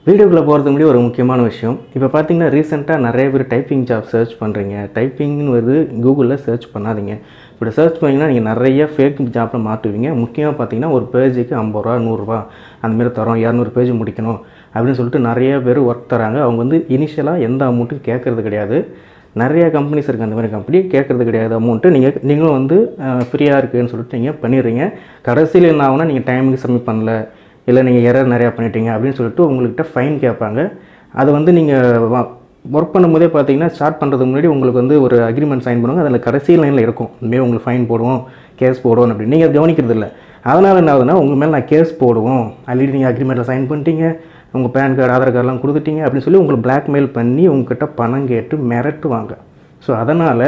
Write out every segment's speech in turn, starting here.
வீடியோக்குள்ள போகிறதுக்கு முன்னாடி ஒரு முக்கியமான விஷயம். இப்போ பார்த்தீங்கன்னா ரீசெண்டாக நிறைய பேர் டைப்பிங் ஜாப் சர்ச் பண்ணுறீங்க. டைப்பிங்னு வந்து கூகுளில் சர்ச் பண்ணாதீங்க. இப்படி சர்ச் பண்ணிங்கன்னா நீங்கள் நிறைய ஃபேக் ஜாப்பில் மாட்டுவீங்க. முக்கியமாக பார்த்தீங்கன்னா ஒரு பேஜுக்கு 50 ரூபா 100 ரூபா அந்தமாரி தரோம், 200 பேஜ் முடிக்கணும் அப்படின்னு சொல்லிட்டு நிறைய பேர் ஒர்க் தராங்க. அவங்க வந்து இனிஷியலாக எந்த அமௌண்ட்டும் கேட்குறது கிடையாது. நிறைய கம்பெனிஸ் இருக்குது, அந்த மாதிரி கம்பெனி கேட்குறது கிடையாது அமௌண்ட்டு. நீங்களும் வந்து ஃப்ரீயாக இருக்குதுன்னு சொல்லிட்டு நீங்கள் பண்ணிடுறீங்க. கடைசியில் என்ன ஆகுனா நீங்கள் டைமுக்கு சப்மிட் பண்ணல, இல்லை நீங்கள் எரர் நிறையா பண்ணிட்டீங்க அப்படின்னு சொல்லிட்டு உங்கள்கிட்ட ஃபைன் கேட்பாங்க. அது வந்து நீங்கள் ஒர்க் பண்ணும்போதே பார்த்தீங்கன்னா ஸ்டார்ட் பண்ணுறதுக்கு முன்னாடி உங்களுக்கு வந்து ஒரு அக்ரிமெண்ட் சைன் பண்ணுவாங்க. அதில் கடைசி லைனில் இருக்கும், இனிமேல் உங்களுக்கு ஃபைன் போடுவோம், கேஸ் போடுவோம் அப்படின்னு. நீங்கள் கவனிக்கிறது இல்லை. அதனால் என்ன ஆகுதுன்னா உங்கள் மேலே நான் கேஸ் போடுவோம், ஆல்ரெடி நீங்கள் அக்ரிமெண்ட்டில் சைன் பண்ணிட்டீங்க, உங்கள் பேன் கார்டு ஆதார் கார்டெலாம் கொடுத்துட்டீங்க அப்படின்னு சொல்லி உங்களை பிளாக்மெயில் பண்ணி உங்கள்கிட்ட பணம் கேட்டு மிரட்டுவாங்க. ஸோ அதனால்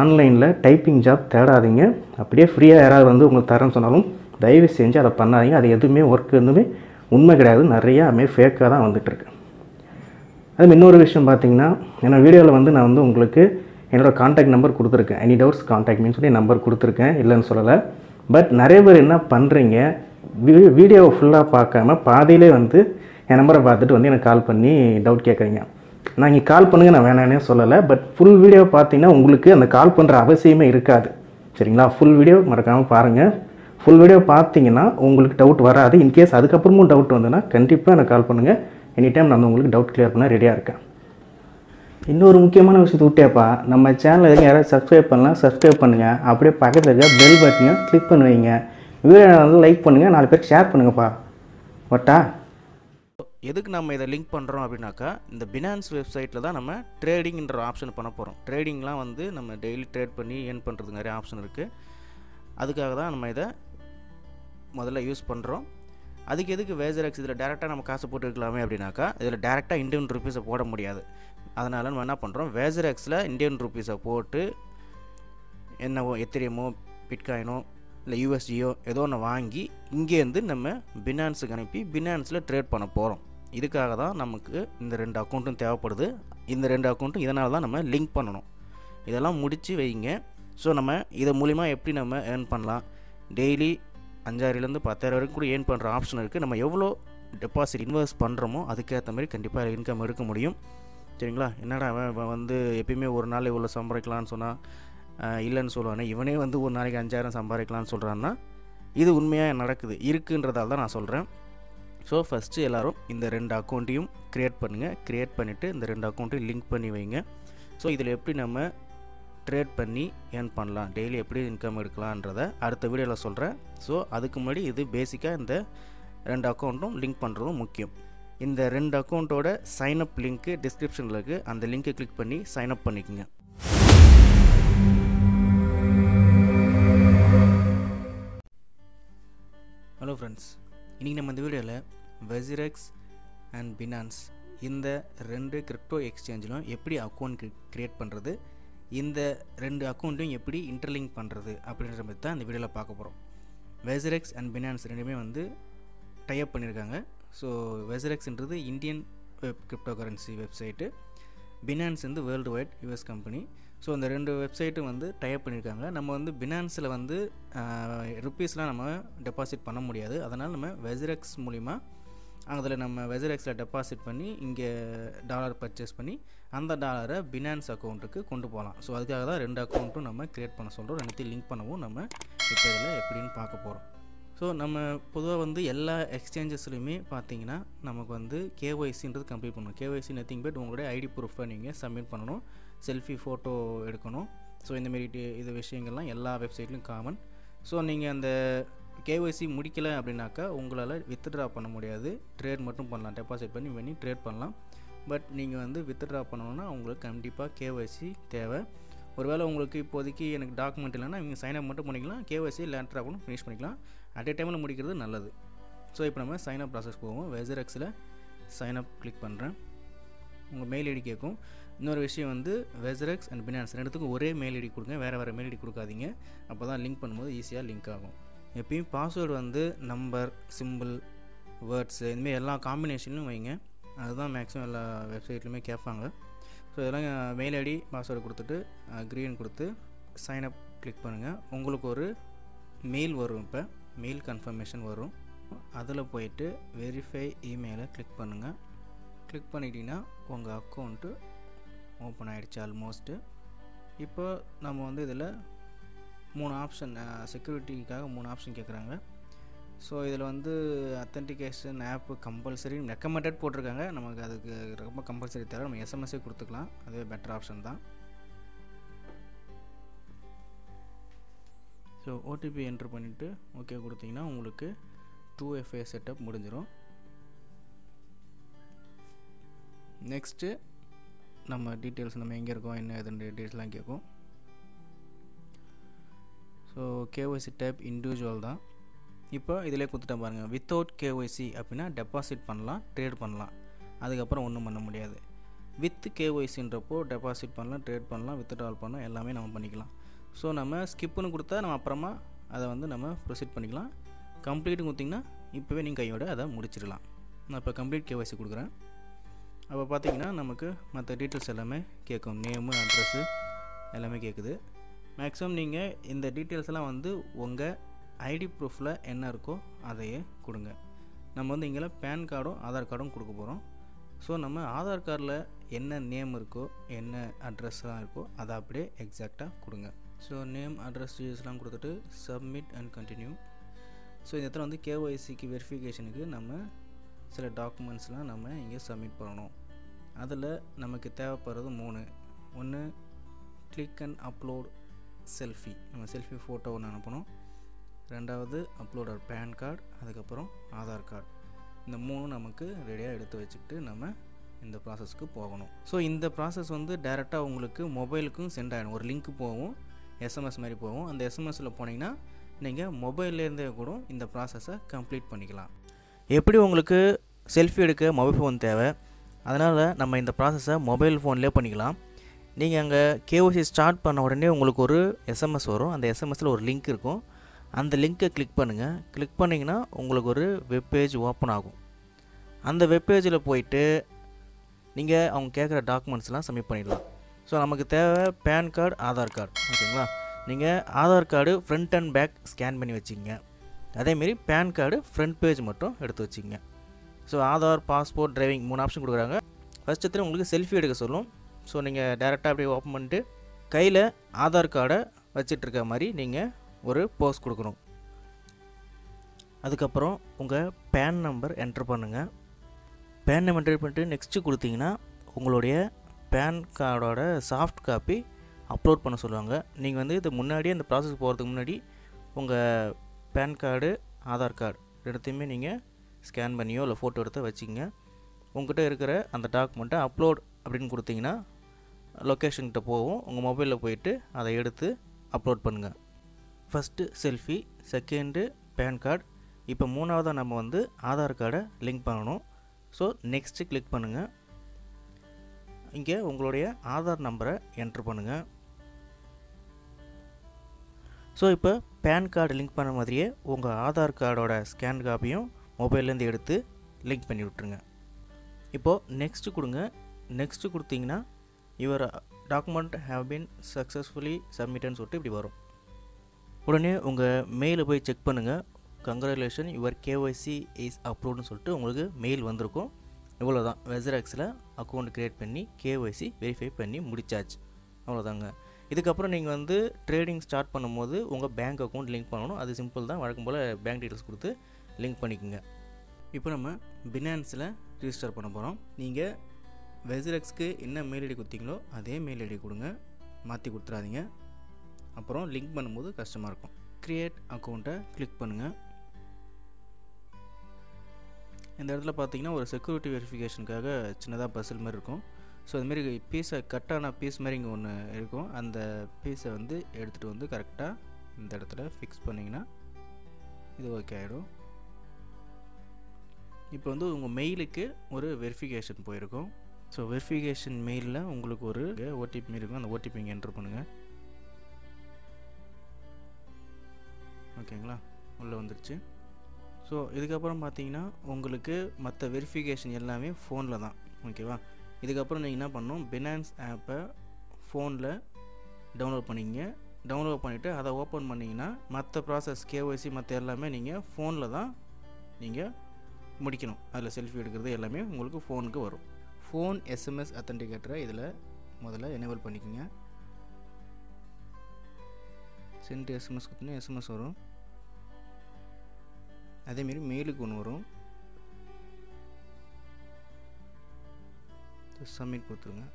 ஆன்லைனில் டைப்பிங் ஜாப் தேடாதீங்க. அப்படியே ஃப்ரீயாக யாராவது வந்து உங்களுக்கு தரேன்னு சொன்னாலும் தயவு செஞ்சு அதை பண்ணாதீங்க. அது எதுவுமே ஒர்க் எதுவுமே உண்மை கிடையாது. நிறையா அதுமாரி ஃபேக்காக தான் வந்துட்டுருக்கு. அதுமாதிரி இன்னொரு விஷயம் பார்த்தீங்கன்னா, என்னோடய வீடியோவில் வந்து நான் வந்து உங்களுக்கு என்னோடய கான்டாக்ட் நம்பர் கொடுத்துருக்கேன். எனி டவுட்ஸ் கான்டாக்ட் மீன்னு சொல்லி நம்பர் கொடுத்துருக்கேன், இல்லைன்னு சொல்லலை. பட் நிறைய பேர் என்ன பண்ணுறீங்க, வீடியோவை ஃபுல்லாக பார்க்காம பாதியிலே வந்து என் நம்பரை பார்த்துட்டு வந்து எனக்கு கால் பண்ணி டவுட் கேட்குறீங்க. நான் இங்கே கால் பண்ணுங்கள், நான் வேணானே சொல்லலை. பட் ஃபுல் வீடியோ பார்த்தீங்கன்னா உங்களுக்கு அந்த கால் பண்ணுற அவசியமே இருக்காது. சரிங்களா? ஃபுல் வீடியோ மறக்காமல் பாருங்கள். ஃபுல் வீடியோ பார்த்தீங்கன்னா உங்களுக்கு டவுட் வராது. இன்கேஸ் அதுக்கப்புறமும் டவுட் வந்ததுன்னா கண்டிப்பாக எனக்கு கால் பண்ணுங்கள். எனி டைம் நான் உங்களுக்கு டவுட் கிளியர் பண்ண ரெடியாக இருக்கேன். இன்னொரு முக்கியமான விஷயத்தை விட்டேப்பா, நம்ம சேனல் எதுவும் யாராவது சப்ஸ்கிரைப் பண்ணலாம், சப்ஸ்கிரைப் பண்ணுங்கள். அப்படியே பக்கத்தில் இருக்க பெல் பட்டனையும் கிளிக் பண்ணி வைங்க. வீடியோ வந்து லைக் பண்ணுங்கள், 4 பேருக்கு ஷேர் பண்ணுங்கப்பா. வட்டா எதுக்கு நம்ம இதை லிங்க் பண்ணுறோம் அப்படின்னாக்கா, இந்த பினான்ஸ் வெப்சைட்டில் தான் நம்ம ட்ரேடிங்ன்ற ஆப்ஷன் பண்ண போகிறோம். ட்ரேடிங்லாம் வந்து நம்ம டெய்லி ட்ரேட் பண்ணி ஏர்ன் பண்ணுறதுக்கு நிறைய ஆப்ஷன் இருக்குது. அதுக்காக தான் நம்ம இதை முதல்ல யூஸ் பண்ணுறோம். அதுக்கு எதுக்கு Wazirx இதில் டேரெக்டாக நம்ம காசு போட்டுருக்கலாமே அப்படின்னாக்கா, இதில் டேரெக்டாக இந்தியன் ருப்பீஸை போட முடியாது. அதனால் நம்ம என்ன பண்ணுறோம், Wazirxல இந்தியன் ருப்பீஸை போட்டு என்னவோ எத்திரியமோ பிட்காயினோ இல்லை யூஎஸ்டியோ ஏதோ ஒன்று வாங்கி இங்கேருந்து நம்ம பினான்ஸுக்கு அனுப்பி பினான்ஸில் ட்ரேட் பண்ண போகிறோம். இதுக்காக தான் நமக்கு இந்த 2 அக்கௌண்ட்டும் தேவைப்படுது. இந்த 2 அக்கௌண்ட்டும் இதனால தான் நம்ம லிங்க் பண்ணணும். இதெல்லாம் முடித்து வைங்க. ஸோ நம்ம இதை மூலிமா எப்படி நம்ம ஏர்ன் பண்ணலாம், டெய்லி 5000லேருந்து 10,000 வரைக்கும் கூட ஏர்ன் பண்ணுற ஆப்ஷன் இருக்குது. நம்ம எவ்வளோ டெபாசிட் இன்வெஸ்ட் பண்ணுறோமோ அதுக்கேற்ற மாதிரி கண்டிப்பாக இன்கம் எடுக்க முடியும். சரிங்களா? என்னடா அவன் வந்து எப்பயுமே ஒரு நாள் இவ்வளோ சம்பாதிக்கலான்னு சொன்னால் இல்லைன்னு சொல்லுவானே, இவனே வந்து ஒரு நாளைக்கு 5000 சம்பாதிக்கலான்னு சொல்கிறான்னா இது உண்மையாக நடக்குது இருக்குன்றதால தான் நான் சொல்கிறேன். ஸோ ஃபஸ்ட்டு எல்லோரும் இந்த 2 அக்கௌண்ட்டையும் க்ரியேட் பண்ணுங்கள். க்ரியேட் பண்ணிவிட்டு இந்த 2 அக்கௌண்ட்டையும் லிங்க் பண்ணி வைங்க. ஸோ இதில் எப்படி நம்ம ட்ரேட் பண்ணி ஏர்ன் பண்ணலாம், டெய்லி எப்படி இன்கம் எடுக்கலான்றதை அடுத்த வீடியோவில் சொல்கிறேன். ஸோ அதுக்கு முன்னாடி இது பேசிக்காக இந்த 2 அக்கௌண்ட்டும் லிங்க் பண்ணுறதும் முக்கியம். இந்த 2 அக்கௌண்ட்டோட சைனப் லிங்க்கு டிஸ்கிரிப்ஷனில் இருக்குது. அந்த லிங்க்கை கிளிக் பண்ணி சைனப் பண்ணிக்கோங்க. ஹலோ ஃப்ரெண்ட்ஸ், இன்றைக்கி நம்ம இந்த வீடியோவில் Wazirx அண்ட் Binance இந்த 2 கிரிப்டோ எக்ஸ்சேஞ்சிலும் எப்படி அக்கௌண்ட் க்ரியேட் பண்ணுறது, இந்த 2 அக்கௌண்ட்டையும் எப்படி இன்டர்லிங்க் பண்ணுறது அப்படின்ற மாதிரி தான் இந்த வீடியோவில் பார்க்க போகிறோம். Wazirx அண்ட் Binance ரெண்டுமே வந்து டைப் பண்ணியிருக்காங்க. ஸோ Wazirxன்றது Indian cryptocurrency website, Binance வந்து worldwide US company. So இந்த 2 வெப்சைட்டும் வந்து டைப் பண்ணியிருக்காங்க. நம்ம வந்து Binanceல வந்து ருப்பீஸ்லாம் நம்ம டெபாசிட் பண்ண முடியாது. அதனால் நம்ம Wazirx மூலிமா அதில் நம்ம Wazirxல டெபாசிட் பண்ணி இங்கே டாலர் பர்ச்சேஸ் பண்ணி அந்த டாலரை Binance அக்கௌண்ட்டுக்கு கொண்டு போகலாம். ஸோ அதுக்காக தான் 2 அக்கௌண்ட்டும் நம்ம க்ரியேட் பண்ண சொல்கிறோம். 2த்தையும் லிங்க் பண்ணவும் நம்ம இப்போ இதில் எப்படின்னு பார்க்க போகிறோம். ஸோ நம்ம பொதுவாக வந்து எல்லா எக்ஸ்சேஞ்சஸ்லையுமே பார்த்தீங்கன்னா நமக்கு வந்து கேஒய்சின்றது கம்ப்ளீட் பண்ணணும். கேஒய்சி நத்திங் பட் உங்களுடைய ஐடி ப்ரூஃபை நீங்கள் சப்மிட் பண்ணணும், செல்ஃபி ஃபோட்டோ எடுக்கணும். ஸோ இந்தமாரி இது விஷயங்கள்லாம் எல்லா வெப்சைட்லையும் காமன். ஸோ நீங்கள் அந்த கேஒய்சி முடிக்கலை அப்படின்னாக்கா உங்களால் வித்ட்ரா பண்ண முடியாது. ட்ரேட் மட்டும் பண்ணலாம், டெபாசிட் பண்ணி ட்ரேட் பண்ணலாம். பட் நீங்கள் வந்து வித்ட்ரா பண்ணணுன்னா உங்களுக்கு கண்டிப்பாக கேஒய்சி தேவை. ஒருவேளை உங்களுக்கு இப்போதைக்கு எனக்கு டாக்குமெண்ட் இல்லைன்னா நீங்கள் சைனப் மட்டும் பண்ணிக்கலாம், கேஒய்சி லேட்டராக கூட ஃபினிஷ் பண்ணிக்கலாம். அட் ஏ டைமில் முடிக்கிறது நல்லது. ஸோ இப்போ நம்ம சைனப் ப்ராசஸ் போவோம். Wazirxல சைனப் கிளிக் பண்ணுறேன். உங்கள் மெயில் ஐடி கேட்கும். இன்னொரு விஷயம் வந்து Wazirx அண்ட் Binance ரெண்டுத்துக்கும் ஒரே மெயில் ஐடி கொடுங்க, வேறு மெயில் ஐடி கொடுக்காதீங்க. அப்போ தான் லிங்க் பண்ணும்போது ஈஸியாக லிங்க் ஆகும். எப்பயும் பாஸ்வேர்டு வந்து நம்பர், சிம்பிள், வேர்ட்ஸு இந்தமாரி எல்லா காம்பினேஷன்லையும் வைங்க. அதுதான் மேக்ஸிமம் எல்லா வெப்சைட்லையுமே கேட்பாங்க. ஸோ இதெல்லாம் மெயில் ஐடி பாஸ்வேர்டு கொடுத்துட்டு க்ரீன் கொடுத்து சைனப் கிளிக் பண்ணுங்கள். உங்களுக்கு ஒரு மெயில் வரும், இப்போ மெயில் கன்ஃபர்மேஷன் வரும். அதில் போயிட்டு வெரிஃபை இமெயிலை கிளிக் பண்ணுங்கள். கிளிக் பண்ணிட்டீங்கன்னா உங்கள் அக்கௌண்ட்டு ஓப்பன் ஆகிடுச்சு ஆல்மோஸ்ட்டு. இப்போ நம்ம வந்து இதில் 3 ஆப்ஷன் செக்யூரிட்டிக்காக 3 ஆப்ஷன் கேட்குறாங்க. ஸோ இதில் வந்து அத்தன்டிகேஷன் ஆப்பு கம்பல்சரி ரெக்கமெண்டட் போட்டிருக்காங்க. நமக்கு அதுக்கு ரொம்ப கம்பல்சரி தேவை, நம்ம எஸ்எம்எஸ்ஸே கொடுத்துக்கலாம், அதுவே பெட்டர் ஆப்ஷன் தான். ஸோ ஓடிபி என்ட்ரு பண்ணிவிட்டு ஓகே கொடுத்தீங்கன்னா உங்களுக்கு 2FA செட்டப் முடிஞ்சிடும். நெக்ஸ்ட்டு நம்ம டீட்டெயில்ஸ் நம்ம எங்கே இருக்கோம் என்ன எதுன்னு டீட்டெயில்ஸ்லாம் கேட்கும். ஸோ KYC டைப் இண்டிவிஜுவல் தான். இப்போ இதிலே கொடுத்துட்டேன் பாருங்கள். வித்தவுட் KYC அப்படின்னா டெபாசிட் பண்ணலாம், ட்ரேட் பண்ணலாம், அதுக்கப்புறம் ஒன்றும் பண்ண முடியாது. வித் KYCன்றப்போ டெபாசிட் பண்ணலாம், ட்ரேட் பண்ணலாம், வித்ட்ரால் பண்ணலாம், எல்லாமே நம்ம பண்ணிக்கலாம். ஸோ நம்ம ஸ்கிப்புன்னு கொடுத்தா நம்ம அப்புறமா அதை வந்து நம்ம ப்ரொசீட் பண்ணிக்கலாம். கம்ப்ளீட்டு கொடுத்திங்கன்னா இப்போவே நீங்கள் கையோட அதை முடிச்சிடலாம். நான் இப்போ கம்ப்ளீட் KYC கொடுக்குறேன். அப்போ பார்த்தீங்கன்னா நமக்கு மற்ற டீட்டெயில்ஸ் எல்லாமே கேட்கும், நேமு அட்ரஸ்ஸு எல்லாமே கேட்குது. மேக்ஸிமம் நீங்கள் இந்த டீட்டெயில்ஸ் எல்லாம் வந்து உங்கள் ஐடி ப்ரூஃபில் என்ன இருக்கோ அதையே கொடுங்க. நம்ம வந்து இங்கே பேன் கார்டும் ஆதார் கார்டும் கொடுக்க போகிறோம். ஸோ நம்ம ஆதார் கார்டில் என்ன நேம் இருக்கோ என்ன அட்ரஸ்லாம் இருக்கோ அதை அப்படியே எக்ஸாக்டாக கொடுங்க. ஸோ நேம் அட்ரஸ் டீட்டெயில்ஸ்லாம் கொடுத்துட்டு சப்மிட் அண்ட் கண்டினியூ. ஸோ இந்த இடத்துல வந்து KYCக்கு வெரிஃபிகேஷனுக்கு நம்ம சில டாக்குமெண்ட்ஸ்லாம் நம்ம இங்கே சப்மிட் பண்ணணும். அதில் நமக்கு தேவைப்படுறது 3. ஒன்று கிளிக் அண்ட் அப்லோட் செல்ஃபி, நம்ம செல்ஃபி ஃபோட்டோ ஒன்று அனுப்பணும். ரெண்டாவது அப்லோடர் பேன் கார்டு, அதுக்கப்புறம் ஆதார் கார்டு. இந்த 3 நமக்கு ரெடியாக எடுத்து வச்சுக்கிட்டு நம்ம இந்த ப்ராசஸ்க்கு போகணும். ஸோ இந்த ப்ராசஸ் வந்து டைரெக்டாக உங்களுக்கு மொபைலுக்கும் சென்ட் ஆகிடும். ஒரு லிங்க் போகும், SMS மாதிரி போகும். அந்த SMSயில் போனீங்கன்னா நீங்கள் மொபைல்லேருந்தே கூட இந்த ப்ராசஸை கம்ப்ளீட் பண்ணிக்கலாம். எப்படி உங்களுக்கு செல்ஃபி எடுக்க மொபைல் ஃபோன் தேவை, அதனால் நம்ம இந்த ப்ராசஸை மொபைல் ஃபோன்லேயே பண்ணிக்கலாம். நீங்கள் அங்கே KYC ஸ்டார்ட் பண்ண உடனே உங்களுக்கு ஒரு SMS வரும். அந்த SMSயில் ஒரு லிங்க் இருக்கும். அந்த லிங்க்கை கிளிக் பண்ணுங்கள். கிளிக் பண்ணிங்கன்னா உங்களுக்கு ஒரு வெப்பேஜ் ஓப்பன் ஆகும். அந்த வெப்பேஜில் போயிட்டு நீங்கள் அவங்க கேட்குற டாக்குமெண்ட்ஸ்லாம் சப்மிட் பண்ணிடலாம். ஸோ நமக்கு தேவை பேன் கார்டு, ஆதார் கார்டு. ஓகேங்களா? நீங்கள் Aadhaar card front and back scan பண்ணி வச்சுங்க. அதேமாரி பேன் கார்டு ஃப்ரண்ட் பேஜ் மட்டும் எடுத்து வச்சுங்க. So Aadhaar, passport, driving 3 option கொடுக்குறாங்க. ஃபஸ்ட்டு உங்களுக்கு செல்ஃபி எடுக்க சொல்லும். ஸோ நீங்கள் டேரெக்டாக அப்படியே ஓப்பன் பண்ணிட்டு கையில் ஆதார் கார்டை வச்சிட்ருக்க மாதிரி நீங்கள் ஒரு போஸ் கொடுக்கணும். அதுக்கப்புறம் உங்கள் பேன் நம்பர் என்ட்ரு பண்ணுங்கள். பேன் நம்பர் என்ட்ரு பண்ணிட்டு நெக்ஸ்ட்டு கொடுத்தீங்கன்னா உங்களுடைய பேன் கார்டோட சாஃப்ட் காப்பி அப்லோட் பண்ண சொல்லுவாங்க. நீங்கள் வந்து இது முன்னாடியே அந்த ப்ராசஸ் போகிறதுக்கு முன்னாடி உங்கள் பேன் கார்டு, ஆதார் கார்டு ரெண்டுத்தையுமே நீங்கள் ஸ்கேன் பண்ணியோ இல்லை ஃபோட்டோ எடுத்து வச்சுக்கிங்க. உங்கள்கிட்ட இருக்கிற அந்த டாக்குமெண்ட்டை அப்லோட் அப்படின்னு கொடுத்தீங்கன்னா லொக்கேஷன்கிட்ட போகும். உங்கள் மொபைலில் போயிட்டு அதை எடுத்து அப்லோட் பண்ணுங்கள். First selfie, second PAN card, இப்போ 3ஆவதாக நம்ம வந்து ஆதார் கார்டை லிங்க் பண்ணணும். ஸோ நெக்ஸ்ட்டு கிளிக் பண்ணுங்கள். இங்கே உங்களுடைய ஆதார் நம்பரை என்ட்ரு பண்ணுங்கள். ஸோ இப்போ பேன் கார்டு லிங்க் பண்ண மாதிரியே உங்கள் ஆதார் கார்டோட ஸ்கேன் காப்பியும் மொபைல்லேருந்து எடுத்து லிங்க் பண்ணி விட்ருங்க. இப்போது நெக்ஸ்ட்டு கொடுங்க. நெக்ஸ்ட்டு கொடுத்தீங்கன்னா your document have been successfully சப்மிட்டட்னு சொல்லிட்டு இப்படி வரும். உடனே உங்கள் மெயிலை போய் செக் பண்ணுங்கள். கங்க்ராச்சுலேஷன், யுவர் KYC இஸ் அப்ரூவ்டுன்னு சொல்லிட்டு உங்களுக்கு மெயில் வந்திருக்கும். இவ்வளோதான், Wazirxல அக்கௌண்ட் க்ரியேட் பண்ணி KYC வெரிஃபை பண்ணி முடிச்சாச்சு. அவ்வளோதாங்க. இதுக்கப்புறம் நீங்கள் வந்து ட்ரேடிங் ஸ்டார்ட் பண்ணும்போது உங்கள் பேங்க் அக்கௌண்ட் லிங்க் பண்ணணும். அது சிம்பிள் தான், வழக்கம் போல் பேங்க் டீட்டெயில்ஸ் கொடுத்து லிங்க் பண்ணிக்கோங்க. இப்போ நம்ம பினான்ஸில் ரிஜிஸ்டர் பண்ண போகிறோம். நீங்கள் Wazirxக்கு என்ன மெயில் ஐடி கொடுத்தீங்களோ அதே மெயில் ஐடி கொடுங்க, மாற்றி கொடுத்துறாதீங்க. அப்புறம் லிங்க் பண்ணும்போது கஷ்டமாக இருக்கும். க்ரியேட் அக்கௌண்ட்டை கிளிக் பண்ணுங்கள். இந்த இடத்துல பார்த்தீங்கன்னா ஒரு செக்யூரிட்டி வெரிஃபிகேஷனுக்காக சின்னதாக பசில் மாதிரி இருக்கும். ஸோ அதுமாரி பீஸை கட்டான பீஸ் மாதிரி இங்கே ஒன்று இருக்கும். அந்த பீஸை வந்து எடுத்துகிட்டு வந்து கரெக்டாக இந்த இடத்துல ஃபிக்ஸ் பண்ணிங்கன்னா இது ஓகே ஆகிடும். இப்போ வந்து உங்கள் மெயிலுக்கு ஒரு வெரிஃபிகேஷன் போயிருக்கும். ஸோ வெரிஃபிகேஷன் மெயிலில் உங்களுக்கு ஒரு ஓடிபி இருக்கும். அந்த ஓடிபி இங்கே என்ட்ரு பண்ணுங்கள். ஓகேங்களா, உள்ளே வந்துடுச்சு. ஸோ இதுக்கப்புறம் பார்த்தீங்கன்னா உங்களுக்கு மற்ற வெரிஃபிகேஷன் எல்லாமே ஃபோனில் தான். ஓகேவா, இதுக்கப்புறம் நீங்கள் என்ன பண்ணணும், பினான்ஸ் ஆப்பை ஃபோனில் டவுன்லோட் பண்ணிங்க. டவுன்லோட் பண்ணிவிட்டு அதை ஓப்பன் பண்ணிங்கன்னா மற்ற ப்ராசஸ் KYC மற்ற எல்லாமே நீங்கள் ஃபோனில் தான் நீங்கள் முடிக்கணும். அதில் செல்ஃபி எடுக்கிறது எல்லாமே உங்களுக்கு ஃபோனுக்கு வரும். ஃபோன் எஸ்எம்எஸ் அத்தன்டிகேட்டரை இதில் முதல்ல எனேபிள் பண்ணிக்கோங்க. சென்ட் எஸ்எம்எஸ் கொடுத்தீங்கன்னா எஸ்எம்எஸ் வரும். அதேமாரி மெயிலுக்கு ஒன்று வரும். சப்மிட் கொடுத்துருங்க.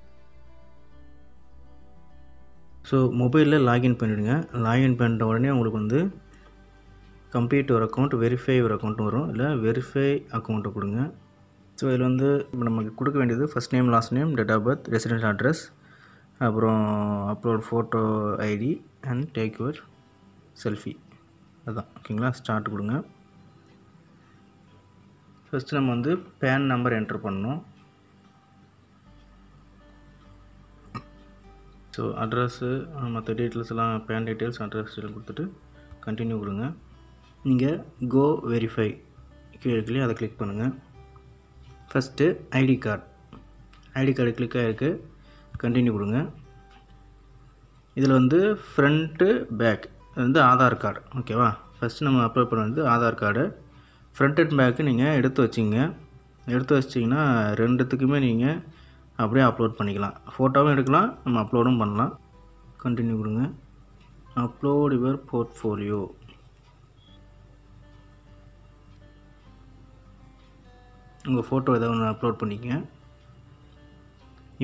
ஸோ மொபைலில் லாகின் பண்ணிவிடுங்க. லாகின் பண்ணுற உடனே உங்களுக்கு வந்து கம்ப்ளீட் ஒரு அக்கௌண்ட், வெரிஃபை ஒரு அக்கௌண்ட் வரும். இல்லை வெரிஃபை அக்கௌண்ட்டை கொடுங்க. ஸோ இதில் வந்து நமக்கு கொடுக்க வேண்டியது first name, last name, date of birth, resident address, அப்புறம் upload photo ID and take your selfie. அதுதான் ஓகேங்களா. ஸ்டார்ட் கொடுங்க. ஃபஸ்ட்டு நம்ம வந்து பேன் நம்பர் என்ட்ரு பண்ணணும். ஸோ அட்ரஸ்ஸு மற்ற டீட்டெயில்ஸ் எல்லாம் பேன் டீட்டெயில்ஸ் அட்ரஸ் டீட்டெயில் கொடுத்துட்டு கண்டினியூ கொடுங்க. நீங்கள் கோ வெரிஃபை கீழே அதை கிளிக் பண்ணுங்கள். ஃபஸ்ட்டு ஐடி கார்டு கிளிக் ஆகிருக்கு. கண்டினியூ கொடுங்க. இதில் வந்து ஃப்ரண்ட்டு பேக் வந்து ஆதார் கார்டு. ஓகேவா. ஃபஸ்ட்டு நம்ம அப்லோட் பண்ண வந்து Aadhaar card. Front and back நீங்கள் எடுத்து வச்சிங்க. எடுத்து வச்சிட்டிங்கன்னா ரெண்டுத்துக்குமே நீங்கள் அப்படியே அப்லோட் பண்ணிக்கலாம். ஃபோட்டோவும் எடுக்கலாம், நம்ம அப்லோடும் பண்ணலாம். கண்டினியூ கொடுங்க. Upload your portfolio. உங்கள் ஃபோட்டோ ஏதாவது ஒன்று அப்லோட் பண்ணிக்கங்க.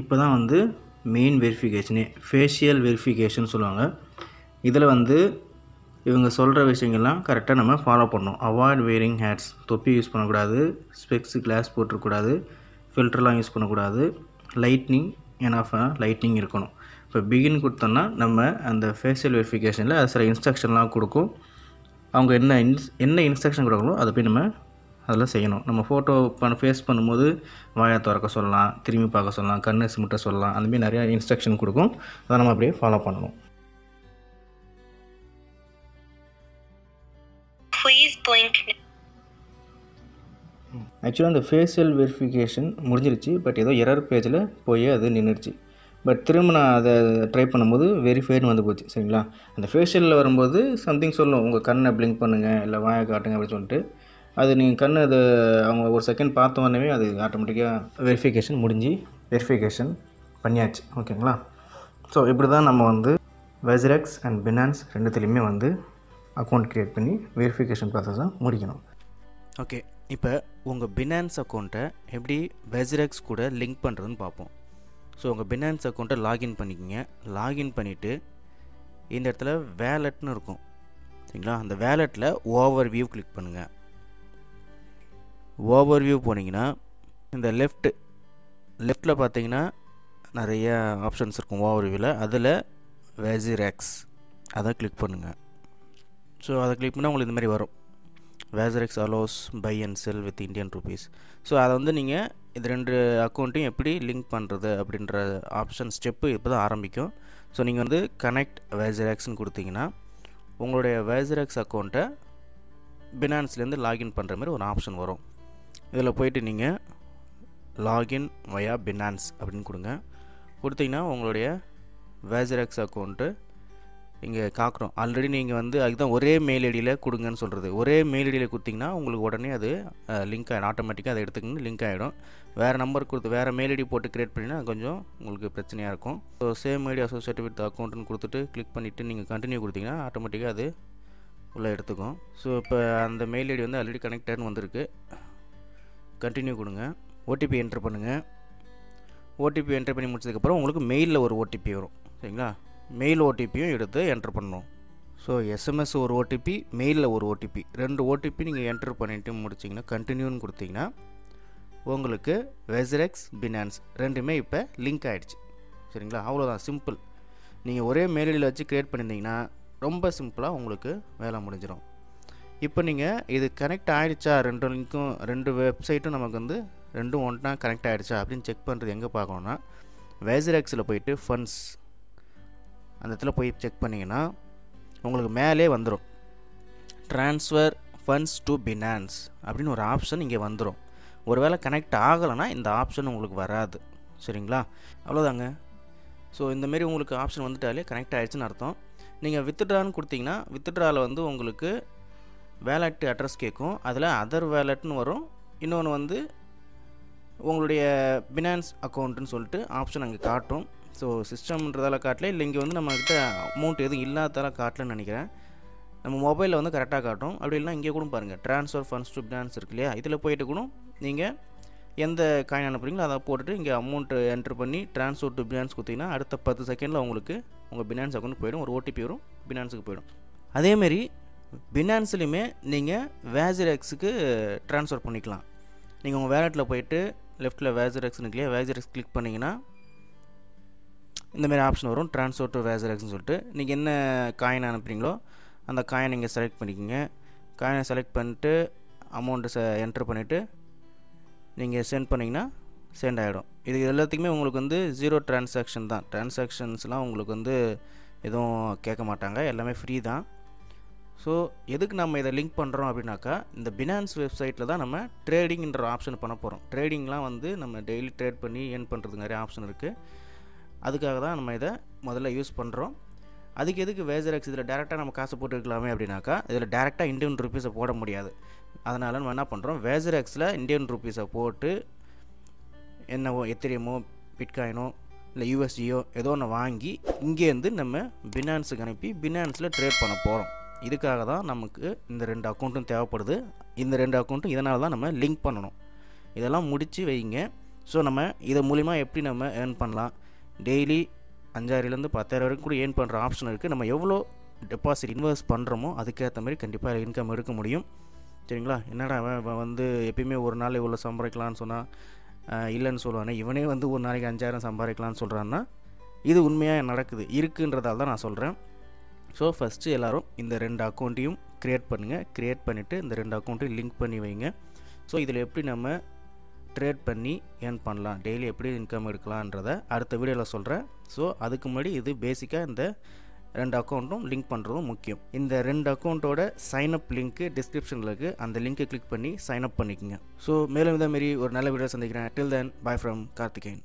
இப்போ தான் வந்து மெயின் வெரிஃபிகேஷனே, ஃபேஷியல் வெரிஃபிகேஷன் சொல்லுவாங்க. இதில் வந்து இவங்க சொல்கிற விஷயங்கள்லாம் கரெக்டாக நம்ம ஃபாலோ பண்ணணும். அவாய்ட் வேரிங் ஹேட்ஸ், தொப்பி யூஸ் பண்ணக்கூடாது, ஸ்பெக்ஸு கிளாஸ் போட்டுருக்கூடாது, ஃபில்டர்லாம் யூஸ் பண்ணக்கூடாது, லைட்னிங் லைட்னிங் இருக்கணும். இப்போ பிகின் கொடுத்தோன்னா நம்ம அந்த ஃபேஷியல் வெரிஃபிகேஷனில் அது சில இன்ஸ்ட்ரக்ஷன்லாம் கொடுக்கும். அவங்க என்ன இன்ஸ்ட்ரக்ஷன் கொடுக்கணும் அதை போய் நம்ம அதில் செய்யணும். நம்ம ஃபோட்டோ ஃபேஸ் பண்ணும்போது வாயை திறக்க சொல்லலாம், திரும்பி பார்க்க சொல்லலாம், கண்ணை சிமிட்ட சொல்லலாம். அந்தமாரி நிறையா இன்ஸ்ட்ரக்ஷன் கொடுக்கும். அதை நம்ம அப்படியே ஃபாலோ பண்ணணும். ஆக்சுவலாக அந்த ஃபேஷியல் வெரிஃபிகேஷன் முடிஞ்சிருச்சு. பட் ஏதோ எரர் பேஜில் போய் அது நின்றுடுச்சு. பட் திரும்ப நான் அதை ட்ரை பண்ணும்போது வெரிஃபைடுன்னு வந்து போச்சு. சரிங்களா. அந்த ஃபேஷியலில் வரும்போது சம்திங் சொல்லும், உங்கள் கண்ணை பிளிங்க் பண்ணுங்கள், இல்லை வாயை காட்டுங்க அப்படின்னு சொல்லிட்டு. அது நீங்கள் கண் அது அவங்க ஒரு செகண்ட் பார்த்த உடனே அது ஆட்டோமேட்டிக்காக வெரிஃபிகேஷன் முடிஞ்சு வெரிஃபிகேஷன் பண்ணியாச்சு. ஓகேங்களா. ஸோ இப்படி தான் நம்ம வந்து Wazirx அண்ட் Binance ரெண்டுத்துலேயுமே வந்து அக்கௌண்ட் க்ரியேட் பண்ணி வெரிஃபிகேஷன் ப்ராசஸை முடிக்கணும். ஓகே, இப்போ உங்கள் Binance அக்கௌண்ட்டை எப்படி Wazirx கூட லிங்க் பண்ணுறதுன்னு பார்ப்போம். ஸோ உங்கள் Binance அக்கௌண்ட்டை லாகின் பண்ணிக்கோங்க. லாகின் பண்ணிவிட்டு இந்த இடத்துல வேலெட்னு இருக்கும். சரிங்களா. அந்த வேலெட்டில் ஓவர்வியூ கிளிக் பண்ணுங்கள். ஓவர்வியூ போனீங்கன்னா இந்த லெஃப்ட்டில் பார்த்தீங்கன்னா நிறைய ஆப்ஷன்ஸ் இருக்கும் ஓவர்வியூவில். அதில் Wazirx அதை கிளிக் பண்ணுங்கள். ஸோ அதை கிளிக் பண்ணால் உங்களுக்கு இந்த மாதிரி வரும். Wazirx allows buy and sell with Indian rupees. So அதை வந்து நீங்கள் இது ரெண்டு அக்கௌண்ட்டையும் எப்படி லிங்க் பண்ணுறது அப்படின்ற ஆப்ஷன் ஸ்டெப்பு இப்போ தான் ஆரம்பிக்கும். ஸோ நீங்கள் வந்து கனெக்ட் Wazirxன்னு கொடுத்தீங்கன்னா உங்களுடைய Wazirx அக்கௌண்ட்டை Binanceலேருந்து லாகின் பண்ணுற மாதிரி ஒரு ஆப்ஷன் வரும். இதில் போய்ட்டு நீங்கள் லாகின் வயா Binance அப்படின்னு கொடுத்தீங்கன்னா உங்களுடைய Wazirx அக்கௌண்ட்டு இங்கே காக்குறோம். ஆல்ரெடி நீங்கள் வந்து அதுதான் ஒரே மெயில் ஐடியில் கொடுங்கன்னு சொல்கிறது. ஒரே மெயில் ஐடியில் கொடுத்திங்கன்னா உங்களுக்கு உடனே அது லிங்க் ஆகிடும். ஆட்டோமேட்டிக்காக அதை எடுத்துக்கின்னு லிங்க் ஆகிடும். வேறு நம்பர் கொடுத்து வேறு மெயில் ஐடி போட்டு க்ரியேட் பண்ணினா கொஞ்சம் உங்களுக்கு பிரச்சனையாக இருக்கும். So same ID associate with அக்கௌண்ட்டுன்னு கொடுத்துட்டு கிளிக் பண்ணிவிட்டு நீங்கள் கண்டினியூ கொடுத்தீங்கன்னா ஆட்டோமேட்டிக்காக அது உள்ளே எடுத்துக்கும். ஸோ இப்போ அந்த மெயில் ஐடி வந்து ஆல்ரெடி கனெக்டட்னு வந்திருக்கு. கண்டினியூ கொடுங்க. ஓடிபி என்ட்ரு பண்ணுங்கள். ஓடிபி என்ட்ரு பண்ணி முடிச்சதுக்கப்புறம் உங்களுக்கு மெயிலில் ஒரு ஓடிபி வரும். சரிங்களா. மெயில் ஓடிபியும் எடுத்து என்ட்ரு பண்ணணும். ஸோ எஸ்எம்எஸ் ஒரு ஓடிபி, மெயிலில் ஒரு ஓடிபி, ரெண்டு ஓடிபி நீங்கள் என்ட்ரு பண்ணிவிட்டு முடிச்சிங்கன்னா கண்டினியூன்னு கொடுத்தீங்கன்னா உங்களுக்கு Wazirx Binance ரெண்டுமே இப்போ லிங்க் ஆகிடுச்சு. சரிங்களா. அவ்வளோதான், சிம்பிள். நீங்கள் ஒரே மெயில் ஐடியில் வச்சு க்ரியேட் பண்ணியிருந்தீங்கன்னா ரொம்ப சிம்பிளாக உங்களுக்கு வேலை முடிஞ்சிடும். இப்போ நீங்கள் இது கனெக்ட் ஆகிடுச்சா, ரெண்டு லிங்க்கும் ரெண்டு வெப்சைட்டும் நமக்கு வந்து ரெண்டும் ஒன்றா கனெக்ட் ஆகிடுச்சா அப்படின்னு செக் பண்ணுறது எங்கே பார்க்கணுன்னா Wazirxயில் போயிட்டு ஃபண்ட்ஸ் அந்த இடத்துல போய் செக் பண்ணிங்கன்னா உங்களுக்கு மேலே வந்துடும் ட்ரான்ஸ்ஃபர் ஃபண்ட்ஸ் டு Binance அப்படின்னு ஒரு ஆப்ஷன் இங்கே வந்துடும். ஒருவேளை கனெக்ட் ஆகலைன்னா இந்த ஆப்ஷன் உங்களுக்கு வராது. சரிங்களா. அவ்வளோதாங்க. ஸோ இந்தமாரி உங்களுக்கு ஆப்ஷன் வந்துட்டாலே கனெக்ட் ஆகிடுச்சுன்னு அர்த்தம். நீங்கள் வித்ட்ரான்னு கொடுத்தீங்கன்னா வித்ட்ராவில் வந்து உங்களுக்கு வேலெட் அட்ரஸ் கேட்கும். அதில் அதர் வேலெட்னு வரும். இன்னொன்று வந்து உங்களுடைய பினான்ஸ் அக்கௌண்ட்டுன்னு சொல்லிட்டு ஆப்ஷன் அங்கே காட்டும். ஸோ சிஸ்டம்ன்றதால காட்டல, இல்லை இங்கே வந்து நம்மக்கிட்ட அமௌண்ட் எதுவும் இல்லாததால காட்டலன்னு நினைக்கிறேன். நம்ம மொபைலில் வந்து கரெக்டாக காட்டும். அப்படி இல்லைனா இங்கே கூட பாருங்கள், ட்ரான்ஸ்ஃபர் ஃபண்ட்ஸ் டு பினான்ஸ் இருக்கு இல்லையா, இதில் போயிட்டு கூட நீங்கள் எந்த காயின் அனுப்புறீங்களோ அதை போட்டுட்டு இங்கே அமௌண்ட்டு என்ட்ரு பண்ணி ட்ரான்ஸ்ஃபர் டு பினான்ஸ் கொடுத்தீங்கன்னா அடுத்த 10 செகண்டில் உங்களுக்கு உங்கள் பினான்ஸ் அக்கௌண்ட் போயிடும். ஒரு ஓடிபி வரும், பினான்ஸுக்கு போயிடும். அதேமாரி பினான்ஸ்லையுமே நீங்கள் வேசிரெக்ஸுக்கு ட்ரான்ஸ்ஃபர் பண்ணிக்கலாம். நீங்கள் உங்கள் வேலெட்டில் போயிட்டு லெஃப்ட்டில் வேசிரெக்ஸ்னு இல்லையா, வேசிரெக்ஸ் கிளிக் பண்ணிங்கன்னா இந்தமாரி ஆப்ஷன் வரும், ட்ரான்ஸ்ஃபர் டு வேசிரெக்ஸ்னு சொல்லிட்டு. நீங்கள் என்ன காயின் அனுப்புறீங்களோ அந்த காயினை நீங்கள் செலக்ட் பண்ணிக்கோங்க. காயினை செலக்ட் பண்ணிட்டு அமௌண்ட்டு என்ட்ரு பண்ணிவிட்டு நீங்கள் சென்ட் பண்ணிங்கன்னா சென்ட் ஆகிடும். இது எல்லாத்துக்குமே உங்களுக்கு வந்து 0 டிரான்சாக்ஷன் தான். டிரான்சாக்ஷன்ஸ்லாம் உங்களுக்கு வந்து எதுவும் கேட்க மாட்டாங்க, எல்லாமே ஃப்ரீ தான். ஸோ எதுக்கு நம்ம இதை லிங்க் பண்ணுறோம் அப்படின்னாக்கா, இந்த பினான்ஸ் வெப்சைட்டில் தான் நம்ம ட்ரேடிங்ன்ற ஆப்ஷன் பண்ண போகிறோம். ட்ரேடிங்லாம் வந்து நம்ம டெய்லி ட்ரேட் பண்ணி ஏர்ன் பண்ணுறதுக்கு நிறைய ஆப்ஷன் இருக்குது. அதுக்காக தான் நம்ம இதை முதல்ல யூஸ் பண்ணுறோம். அதுக்கு எதுக்கு வேசிரெக்ஸ் இதில் டேரெக்டாக நம்ம காசு போட்டுருக்கலாமே அப்படின்னாக்கா, இதில் டேரெக்டாக இந்தியன் ருப்பீஸை போட முடியாது. அதனால் நம்ம என்ன பண்ணுறோம், வேசிரெக்ஸில் இந்தியன் ருப்பீஸை போட்டு என்னவோ எத்திரியமோ பிட்காயினோ இல்லை யூஎஸ்டியோ ஏதோ ஒன்று வாங்கி இங்கேருந்து நம்ம பினான்ஸுக்கு அனுப்பி பினான்ஸில் ட்ரேட் பண்ண போகிறோம். இதுக்காக தான் நமக்கு இந்த 2 அக்கௌண்ட்டும் தேவைப்படுது. இந்த 2 அக்கௌண்ட்டும் இதனால தான் நம்ம லிங்க் பண்ணணும். இதெல்லாம் முடித்து வைங்க. ஸோ நம்ம இதை மூலிமா எப்படி நம்ம ஏர்ன் பண்ணலாம், டெய்லி 5000லேருந்து 10,000 வரைக்கும் கூட ஏர்ன் பண்ணுற ஆப்ஷன் இருக்குது. நம்ம எவ்வளோ டெபாசிட் இன்வெஸ்ட் பண்ணுறோமோ அதுக்கேற்ற மாதிரி கண்டிப்பாக இன்கம் எடுக்க முடியும். சரிங்களா? என்னடா அவன் வந்து எப்பயுமே ஒரு நாள் இவ்வளோ சம்பாதிக்கலான்னு சொன்னால் இல்லைன்னு சொல்லுவானே, இவனே வந்து ஒரு நாளைக்கு 5000 சம்பாதிக்கலான்னு சொல்கிறான்னா இது உண்மையாக நடக்குது இருக்குன்றதால தான் நான் சொல்கிறேன். ஸோ ஃபஸ்ட்டு எல்லோரும் இந்த 2 அக்கௌண்ட்டையும் க்ரியேட் பண்ணுங்கள். க்ரியேட் பண்ணிவிட்டு இந்த 2 அக்கௌண்ட்டையும் லிங்க் பண்ணி வைங்க. ஸோ இதில் எப்படி நம்ம ட்ரேட் பண்ணி ஏர்ன் பண்ணலாம், டெய்லி எப்படி இன்கம் எடுக்கலான்றதை அடுத்த வீடியோவில் சொல்கிறேன். ஸோ அதுக்கு முன்னாடி இது பேசிக்காக இந்த 2 அக்கௌண்ட்டும் லிங்க் பண்ணுறதும் முக்கியம். இந்த 2 அக்கௌண்ட்டோட சைனப் லிங்க்கு டிஸ்கிரிப்ஷனில் இருக்குது. அந்த லிங்க்கை கிளிக் பண்ணி சைனப் பண்ணிக்கோங்க. ஸோ மேலும் இதே மாரி ஒரு நல்ல வீடியோ சந்திக்கிறேன். டில் தென், பை ஃப்ரம் கார்த்திகேயன்.